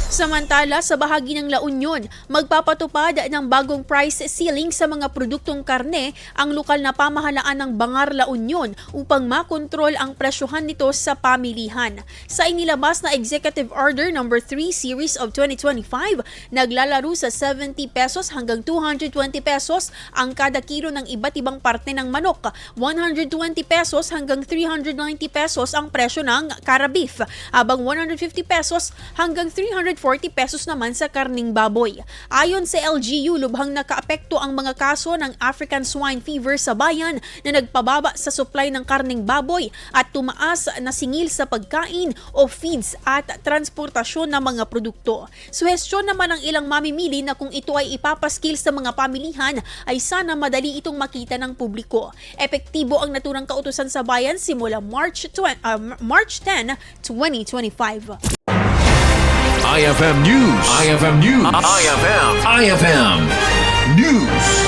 Samantala, sa bahagi ng La Union, magpapatupad ng bagong price ceiling sa mga produktong karne ang lokal na pamahalaan ng Bangar, La Union upang makontrol ang presyohan nito sa pamilihan. Sa inilabas na Executive Order No. 3 Series of 2025, naglalaro sa 70 pesos hanggang 220 pesos ang kada kilo ng iba't ibang parte ng manok, 120 pesos hanggang 390 pesos ang presyo ng cara-beef, habang 150 pesos hanggang 340 pesos naman sa karning baboy. Ayon sa LGU, lubhang nakaapekto ang mga kaso ng African swine fever sa bayan na nagpababa sa supply ng karning baboy at tumaas na singil sa pagkain o feeds at transportasyon ng mga produkto. Suhestyon naman ng ilang mamimili na kung ito ay ipapaskil sa mga pamilihan ay sana madali itong makita ng publiko. Epektibo ang naturang kautusan sa bayan simula March 10, 2025. IFM News. IFM News. IFM News.